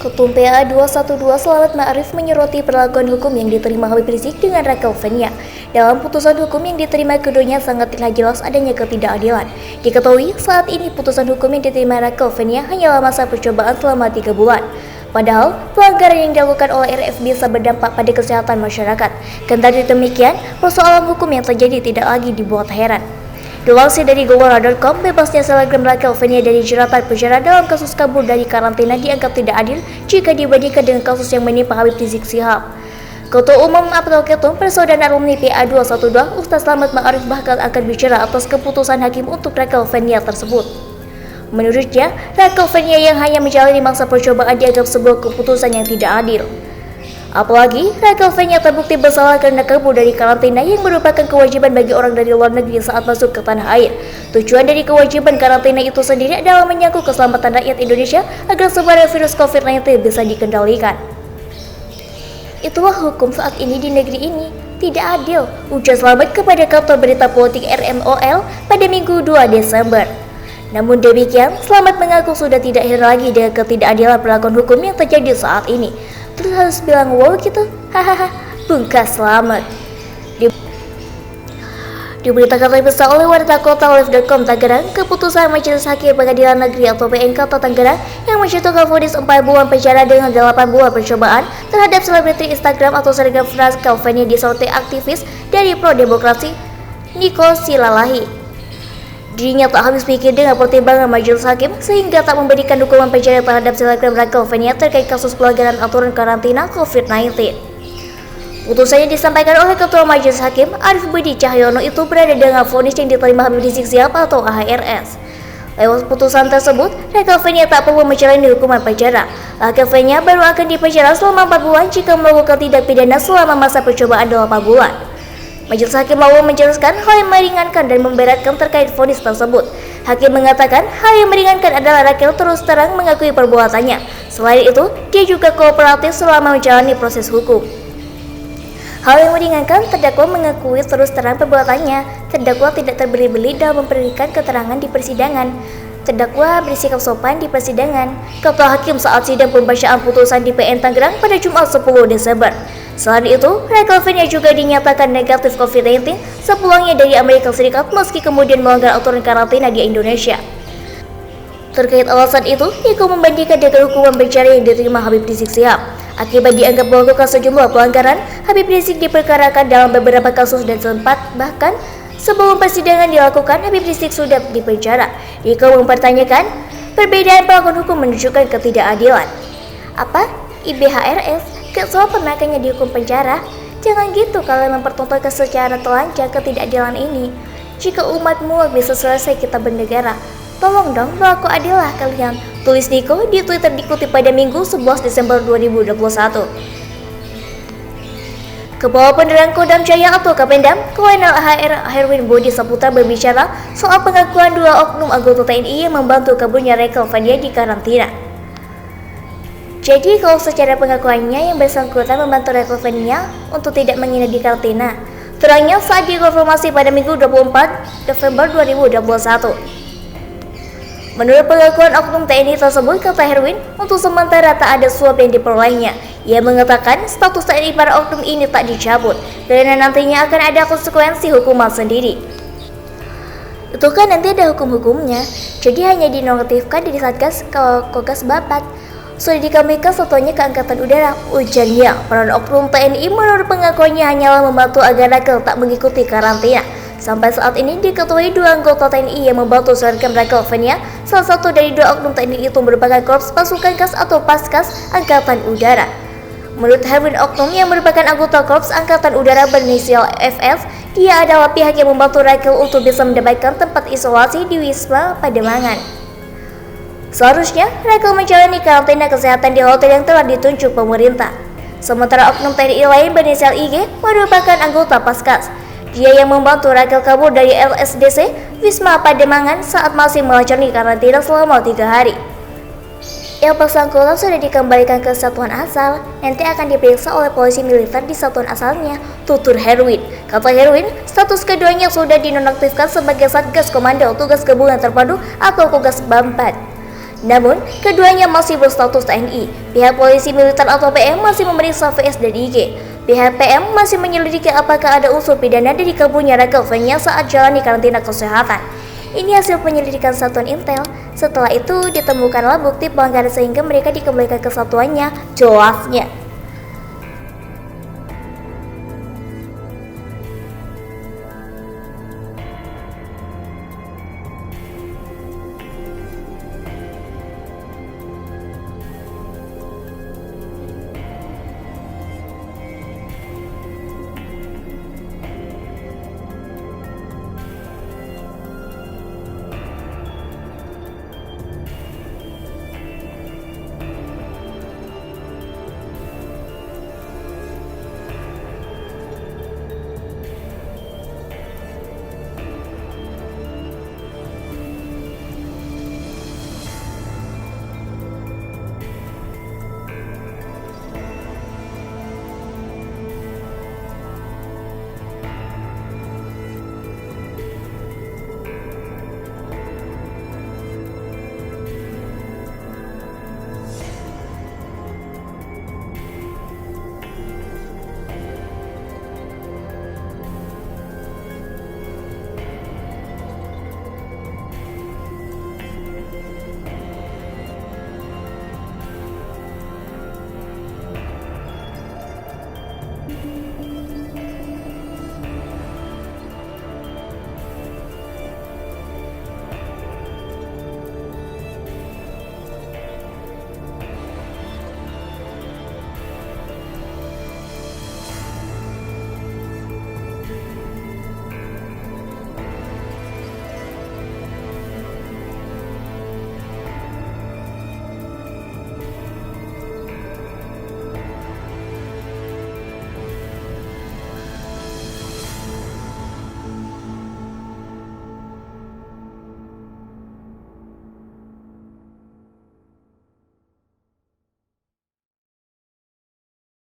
Ketum PA 212 Slamet Ma'arif menyoroti perlakuan hukum yang diterima Habib Rizik dengan Rachel Fenya. Dalam putusan hukum yang diterima keduanya sangat terlihat jelas adanya ketidakadilan. Diketahui saat ini putusan hukum yang diterima Rachel Fenya hanyalah masa percobaan selama 3 bulan. Padahal pelanggaran yang dilakukan oleh RF bisa berdampak pada kesehatan masyarakat. Kendati demikian, persoalan hukum yang terjadi tidak lagi dibuat heran. Dilansir dari Gowara.com, bebasnya selebgram Rachel Fenya dari jeratan penjara dalam kasus kabur dari karantina dianggap tidak adil jika dibandingkan dengan kasus yang menimpa Habib Rizik Syihab. Ketua Umum Abdul Ketum Persaudaraan Alumni PA 212 Ustaz Slamet Ma'arif bahkan akan bicara atas keputusan hakim untuk Rachel Fenya tersebut. Menurutnya, Rachel Fenya yang hanya menjalani masa percobaan dianggap sebuah keputusan yang tidak adil. Apalagi, Rachel Fenya terbukti bersalah karena kabur dari karantina yang merupakan kewajiban bagi orang dari luar negeri saat masuk ke tanah air. Tujuan dari kewajiban karantina itu sendiri adalah menyangkut keselamatan rakyat Indonesia agar sebaran virus COVID-19 bisa dikendalikan. Itulah hukum saat ini di negeri ini. Tidak adil, ujar Slamet kepada kantor berita politik RMOL pada Minggu 2 Desember. Namun demikian, Slamet mengaku sudah tidak heran lagi dengan ketidakadilan perlakuan hukum yang terjadi saat ini. Terus harus bilang wow gitu, hahaha, bungkas Slamet. Diberitakan lebih besar oleh warta kota Live.com Tangerang, keputusan Majelis Hakim Pengadilan Negeri atau PN Kota Tangerang yang menjatuhkan vonis 4 bulan penjara dengan 8 bulan percobaan terhadap selebriti Instagram atau selebgram Rachel Fenya disoroti aktivis dari Pro Demokrasi Niko Silalahi. Dirinya tak habis pikir dengan pertimbangan majelis hakim sehingga tak memberikan hukuman penjara terhadap selebgram Rachel Fenya terkait kasus pelanggaran aturan karantina COVID-19. Putusannya disampaikan oleh Ketua Majelis Hakim Arif Budi Cahyono itu berada dengan vonis yang diterima Habib Rizik Syihab atau HRS. Lewat putusan tersebut, Rachel Fenya tak perlu menjalani hukuman penjara. Rachel Fenya baru akan dipenjara selama 4 bulan jika melakukan tindak pidana selama masa percobaan 8 bulan. Majelis Hakim lalu menjelaskan hal yang meringankan dan memberatkan terkait vonis tersebut. Hakim mengatakan hal yang meringankan adalah Rachel terus terang mengakui perbuatannya. Selain itu, dia juga kooperatif selama menjalani proses hukum. Hal yang meringankan, terdakwa mengakui terus terang perbuatannya. Terdakwa tidak terbeli-beli dalam memberikan keterangan di persidangan. Terdakwa bersikap sopan di persidangan. Kata hakim saat sidang pembacaan putusan di PN Tangerang pada Jumat 10 Desember. Selain itu, Rachel Fenya juga dinyatakan negatif COVID-19 sepulangnya dari Amerika Serikat meski kemudian melanggar aturan karantina di Indonesia. Terkait alasan itu, Niko membandingkan dengan hukuman penjara yang diterima Habib Rizik Syihab. Akibat dianggap melakukan sejumlah pelanggaran, Habib Rizik diperkarakan dalam beberapa kasus dan sempat bahkan sebelum persidangan dilakukan, Habib Rizik sudah dipenjara. Niko mempertanyakan, perbedaan perlakuan hukum menunjukkan ketidakadilan. Apa? IBHRS? Soal pemakainya dihukum penjara? Jangan gitu kalian mempertontonkan secara telanjang ketidakadilan ini. Jika umatmu bisa selesai kita bernegara, tolong dong berlaku adillah kalian. Tulis Niko di Twitter dikutip pada Minggu 11 Desember 2021. Kepala Penerangan Kodam Jaya atau Kapendam, Kolonel HR Herwin Budi Saputra berbicara soal pengakuan 2 oknum anggota TNI yang membantu kaburnya Rachel Fenya di karantina. Jadi kalau secara pengakuannya yang bersangkutan membantu Rachel Fenya untuk tidak menginap di karantina. Terangnya saat dikonfirmasi pada Minggu 24 Desember 2021. Menurut pengakuan oknum TNI tersebut, kata Herwin, untuk sementara tak ada suap yang diperolehnya. Ia mengatakan status TNI para oknum ini tak dicabut, karena nantinya akan ada konsekuensi hukuman sendiri. Itu kan nanti ada hukum-hukumnya, jadi hanya dinonaktifkan di Satgas Kogas Bapat. Sudah dikembalikan satunya ke Angkatan Udara, ujarnya. Peran oknum TNI menurut pengakuannya hanyalah membantu agar Rachel tak mengikuti karantina. Sampai saat ini diketahui 2 anggota TNI yang membantu selebgram Rachel Fenya. Salah satu dari 2 oknum TNI itu merupakan Korps Pasukan Kas atau Paskas Angkatan Udara. Menurut Herwin, oknum yang merupakan anggota Korps Angkatan Udara berinisial FF, dia adalah pihak yang membantu Rachel untuk bisa mendapatkan tempat isolasi di Wisma Pademangan. Seharusnya, Rachel menjalani karantina kesehatan di hotel yang telah ditunjuk pemerintah. Sementara oknum TNI lain berinisial IG merupakan anggota Paskas. Dia yang membantu Rachel kabur dari LSDC Wisma Pademangan saat masih menjalani karantina selama 3 hari. Yang bersangkutan sudah dikembalikan ke satuan asal, nanti akan diperiksa oleh polisi militer di satuan asalnya, tutur Herwin. Kata Herwin, status keduanya sudah dinonaktifkan sebagai Satgas Komando Tugas Gabungan Terpadu atau Kogas Bampat. Namun, keduanya masih berstatus TNI. Pihak polisi militer atau PM masih memeriksa VS dan IG. Pihak PM masih menyelidiki apakah ada unsur pidana dari kaburnya Rachel Fenya saat jalani karantina kesehatan. Ini hasil penyelidikan Satuan Intel. Setelah itu ditemukanlah bukti pelanggaran sehingga mereka dikembalikan ke satuannya, jelasnya.